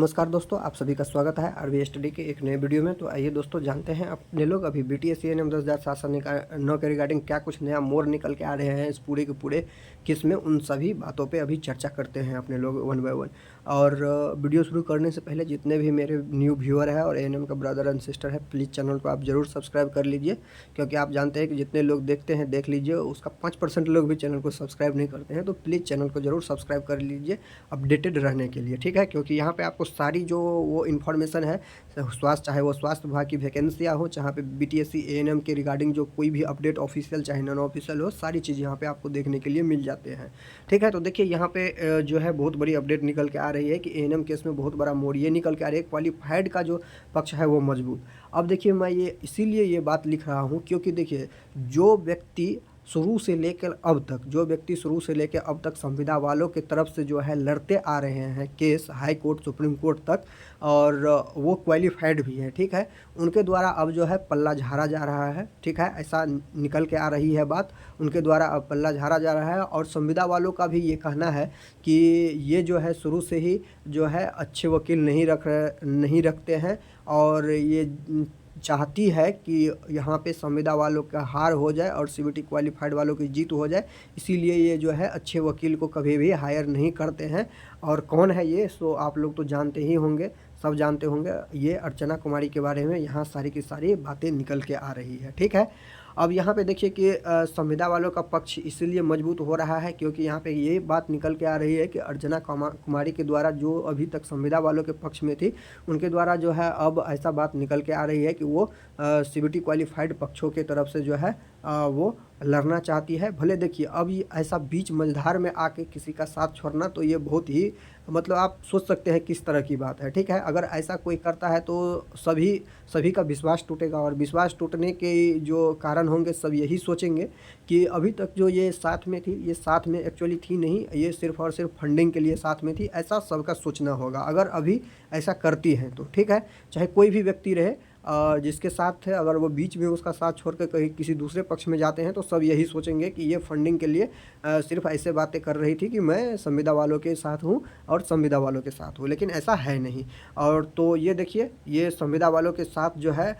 नमस्कार दोस्तों, आप सभी का स्वागत है आरबी स्टडी के एक नए वीडियो में। तो आइए दोस्तों जानते हैं अपने लोग अभी BTS ENM 10,709 के रिगार्डिंग क्या कुछ नया मोड़ निकल के आ रहे हैं इस पूरे के पूरे किस में, उन सभी बातों पे अभी चर्चा करते हैं अपने लोग वन बाय वन। और वीडियो शुरू करने से पहले जितने भी मेरे न्यू व्यूअर है और ENM का ब्रदर एंड सिस्टर है, प्लीज़ चैनल को आप ज़रूर सब्सक्राइब कर लीजिए, क्योंकि आप जानते हैं कि जितने लोग देखते हैं देख लीजिए, उसका 5% लोग भी चैनल को सब्सक्राइब नहीं करते हैं। तो प्लीज़ चैनल को ज़रूर सब्सक्राइब कर लीजिए अपडेटेड रहने के लिए, ठीक है। क्योंकि यहाँ पे आपको सारी जो वो इन्फॉर्मेशन है, स्वास्थ्य, चाहे वो स्वास्थ्य विभाग की वैकेंसियाँ हो, चाहे पे BTSC ANM के रिगार्डिंग जो कोई भी अपडेट ऑफिशियल चाहे नॉन ऑफिशियल हो, सारी चीज़ यहाँ पे आपको देखने के लिए मिल जाते हैं, ठीक है। तो देखिए यहाँ पे जो है बहुत बड़ी अपडेट निकल के आ रही है कि ANM केस में बहुत बड़ा मोड़ ये निकल के आ रही है, क्वालिफाइड का जो पक्ष है वो मजबूत। अब देखिए मैं ये इसीलिए ये बात लिख रहा हूँ क्योंकि देखिए जो व्यक्ति शुरू से लेकर अब तक संविदा वालों की तरफ से जो है लड़ते आ रहे हैं case high court supreme court तक, और वो क्वालिफाइड भी है, ठीक है, उनके द्वारा अब जो है पल्ला झाड़ा जा रहा है, ठीक है, ऐसा निकल के आ रही है बात। उनके द्वारा अब पल्ला झाड़ा जा रहा है और संविदा वालों का भी ये कहना है कि ये जो है शुरू से ही जो है अच्छे वकील नहीं रखते हैं, और ये चाहती है कि यहाँ पे संविदा वालों का हार हो जाए और CBT क्वालिफाइड वालों की जीत हो जाए, इसीलिए ये जो है अच्छे वकील को कभी भी हायर नहीं करते हैं। और कौन है ये, सो आप लोग तो जानते ही होंगे, सब जानते होंगे, ये अर्चना कुमारी के बारे में यहाँ सारी की सारी बातें निकल के आ रही है, ठीक है। अब यहाँ पे देखिए कि संविदा वालों का पक्ष इसलिए मजबूत हो रहा है क्योंकि यहाँ पे ये बात निकल के आ रही है कि अर्चना कुमारी के द्वारा जो अभी तक संविदा वालों के पक्ष में थी, उनके द्वारा जो है अब ऐसा बात निकल के आ रही है कि वो CBT क्वालिफाइड पक्षों के तरफ से जो है वो लड़ना चाहती है। भले देखिए अब ये ऐसा बीच मझधार में आके किसी का साथ छोड़ना, तो ये बहुत ही मतलब आप सोच सकते हैं किस तरह की बात है, ठीक है। अगर ऐसा कोई करता है तो सभी का विश्वास टूटेगा, और विश्वास टूटने के जो कारण होंगे सब यही सोचेंगे कि अभी तक जो ये साथ में थी, ये साथ में एक्चुअली थी नहीं, ये सिर्फ और सिर्फ फंडिंग के लिए साथ में थी, ऐसा सबका सोचना होगा अगर अभी ऐसा करती हैं तो, ठीक है। चाहे कोई भी व्यक्ति रहे जिसके साथ है, अगर वो बीच में उसका साथ छोड़ कर कहीं किसी दूसरे पक्ष में जाते हैं तो सब यही सोचेंगे कि ये फंडिंग के लिए सिर्फ ऐसे बातें कर रही थी कि मैं संविदा वालों के साथ हूँ और संविदा वालों के साथ हूँ, लेकिन ऐसा है नहीं। और तो ये देखिए ये संविदा वालों के साथ जो है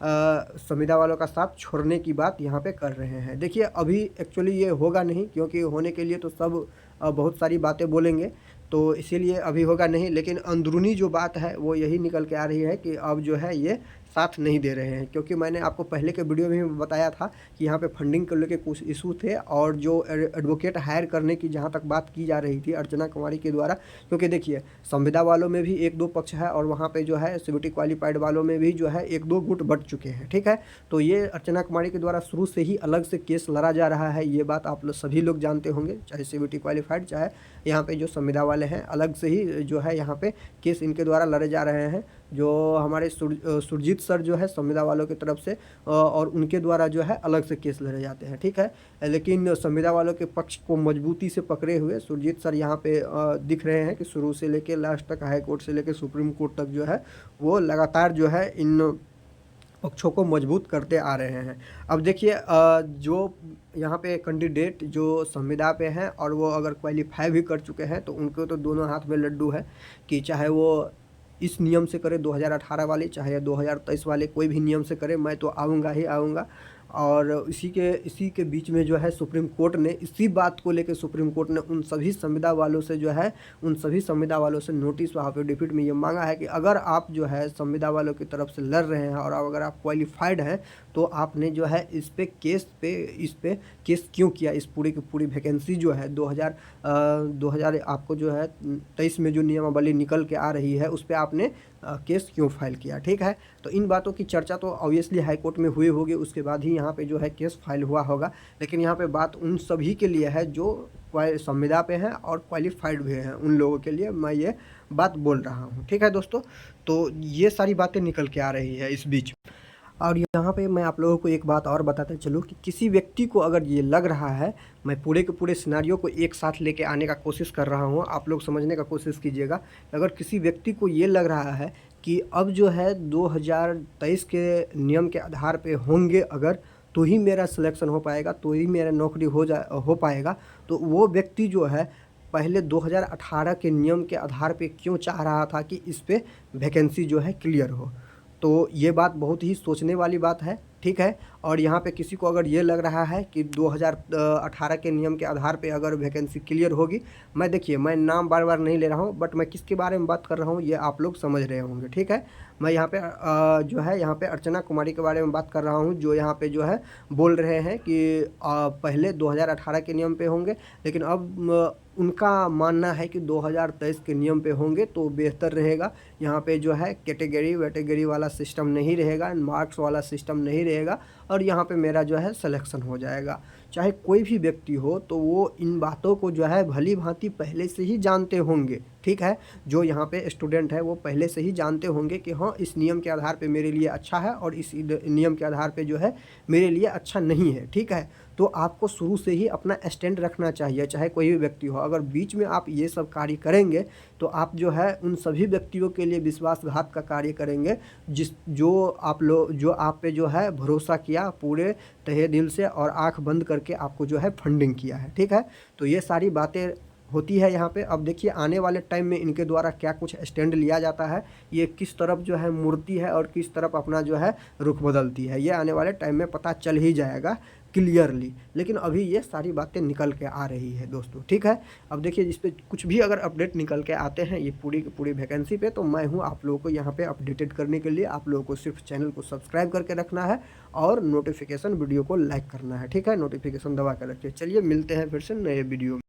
संविदा वालों का साथ छोड़ने की बात यहाँ पे कर रहे हैं। देखिए अभी एक्चुअली ये होगा नहीं, क्योंकि होने के लिए तो सब बहुत सारी बातें बोलेंगे, तो इसीलिए अभी होगा नहीं। लेकिन अंदरूनी जो बात है वो यही निकल के आ रही है कि अब जो है ये साथ नहीं दे रहे हैं, क्योंकि मैंने आपको पहले के वीडियो में भी बताया था कि यहाँ पे फंडिंग को लेकर कुछ इशू थे, और जो एडवोकेट हायर करने की जहाँ तक बात की जा रही थी अर्चना कुमारी के द्वारा, क्योंकि देखिए संविदा वालों में भी 1-2 पक्ष है और वहाँ पे जो है CBT क्वालिफाइड वालों में भी जो है 1-2 गुट बट चुके हैं, ठीक है। तो ये अर्चना कुमारी के द्वारा शुरू से ही अलग से केस लड़ा जा रहा है, ये बात आप लोग सभी लोग जानते होंगे, चाहे CBT क्वालिफाइड चाहे यहाँ पे जो संविदा वाले हैं, अलग से ही जो है यहाँ पे केस इनके द्वारा लड़े जा रहे हैं। जो हमारे सुरजीत सर जो है संविदा वालों की तरफ से और उनके द्वारा जो है अलग से केस लड़े जाते हैं, ठीक है। लेकिन संविदा वालों के पक्ष को मजबूती से पकड़े हुए सुरजीत सर यहाँ पे दिख रहे हैं कि शुरू से लेकर लास्ट तक, हाई कोर्ट से लेकर सुप्रीम कोर्ट तक जो है वो लगातार जो है इन पक्षों को मजबूत करते आ रहे हैं। अब देखिए जो यहाँ पे कैंडिडेट जो संविदा पे हैं और वो अगर क्वालिफाई भी कर चुके हैं तो उनको तो दोनों हाथ में लड्डू है कि चाहे वो इस नियम से करे 2018 वाले, चाहे 2023 वाले, कोई भी नियम से करे, मैं तो आऊँगा ही आऊँगा। और इसी के बीच में जो है सुप्रीम कोर्ट ने इसी बात को लेकर सुप्रीम कोर्ट ने उन सभी संविदा वालों से जो है नोटिस व एफिडेविट में ये मांगा है कि अगर आप जो है संविदा वालों की तरफ से लड़ रहे हैं और अगर आप क्वालिफाइड हैं तो आपने जो है इस पे केस क्यों किया। इस पूरी की पूरी वैकेंसी जो है 2000 आपको जो है 23 में जो नियमावली निकल के आ रही है उस पर आपने केस क्यों फाइल किया, ठीक है। तो इन बातों की चर्चा तो ऑब्वियसली हाई कोर्ट में हुई होगी, उसके बाद ही यहाँ पे जो है केस फाइल हुआ होगा। लेकिन यहाँ पे बात उन सभी के लिए है जो संविदा पे हैं और क्वालिफाइड भी हैं, उन लोगों के लिए मैं ये बात बोल रहा हूँ, ठीक है दोस्तों। तो ये सारी बातें निकल के आ रही है इस बीच। और यहाँ पे मैं आप लोगों को एक बात और बताते चलूँ कि किसी व्यक्ति को अगर ये लग रहा है, मैं पूरे के पूरे सिनारियो को एक साथ लेके आने का कोशिश कर रहा हूँ, आप लोग समझने का कोशिश कीजिएगा। अगर किसी व्यक्ति को ये लग रहा है कि अब जो है 2023 के नियम के आधार पे होंगे अगर, तो ही मेरा सिलेक्शन हो पाएगा, तो ही मेरा नौकरी हो पाएगा, तो वो व्यक्ति जो है पहले 2018 के नियम के आधार पे क्यों चाह रहा था कि इस पे वैकेंसी जो है क्लियर हो। तो ये बात बहुत ही सोचने वाली बात है, ठीक है। और यहाँ पे किसी को अगर ये लग रहा है कि 2018 के नियम के आधार पे अगर वैकेंसी क्लियर होगी, मैं देखिए मैं नाम बार बार नहीं ले रहा हूँ, बट मैं किसके बारे में बात कर रहा हूँ ये आप लोग समझ रहे होंगे, ठीक है। मैं यहाँ पे जो है यहाँ पे अर्चना कुमारी के बारे में बात कर रहा हूँ, जो यहाँ पे जो है बोल रहे हैं कि पहले 2018 के नियम पे होंगे, लेकिन अब उनका मानना है कि 2023 के नियम पे होंगे तो बेहतर रहेगा। यहाँ पे जो है कैटेगरी वैटेगरी वाला सिस्टम नहीं रहेगा, मार्क्स वाला सिस्टम नहीं रहेगा, और यहाँ पे मेरा जो है सिलेक्शन हो जाएगा। चाहे कोई भी व्यक्ति हो तो वो इन बातों को जो है भली भांति पहले से ही जानते होंगे, ठीक है। जो यहाँ पे स्टूडेंट है वो पहले से ही जानते होंगे कि हाँ इस नियम के आधार पे मेरे लिए अच्छा है और इस नियम के आधार पे जो है मेरे लिए अच्छा नहीं है, ठीक है। तो आपको शुरू से ही अपना स्टैंड रखना चाहिए, चाहे कोई भी व्यक्ति हो। अगर बीच में आप ये सब कार्य करेंगे तो आप जो है उन सभी व्यक्तियों के लिए विश्वासघात का कार्य करेंगे जो आप पे जो है भरोसा किया पूरे तहे दिल से और आंख बंद करके आपको जो है फंडिंग किया है, ठीक है। तो ये सारी बातें होती है यहाँ पे। अब देखिए आने वाले टाइम में इनके द्वारा क्या कुछ स्टैंड लिया जाता है, ये किस तरफ जो है मुड़ती है और किस तरफ अपना जो है रुख बदलती है, ये आने वाले टाइम में पता चल ही जाएगा क्लियरली। लेकिन अभी ये सारी बातें निकल के आ रही है दोस्तों, ठीक है। अब देखिए इस पर कुछ भी अगर अपडेट निकल के आते हैं ये पूरी की पूरी वैकेंसी पे, तो मैं हूँ आप लोगों को यहाँ पे अपडेटेड करने के लिए। आप लोगों को सिर्फ चैनल को सब्सक्राइब करके रखना है और नोटिफिकेशन वीडियो को लाइक करना है, ठीक है। नोटिफिकेशन दबा कर रखिए। चलिए मिलते हैं फिर से नए वीडियो में।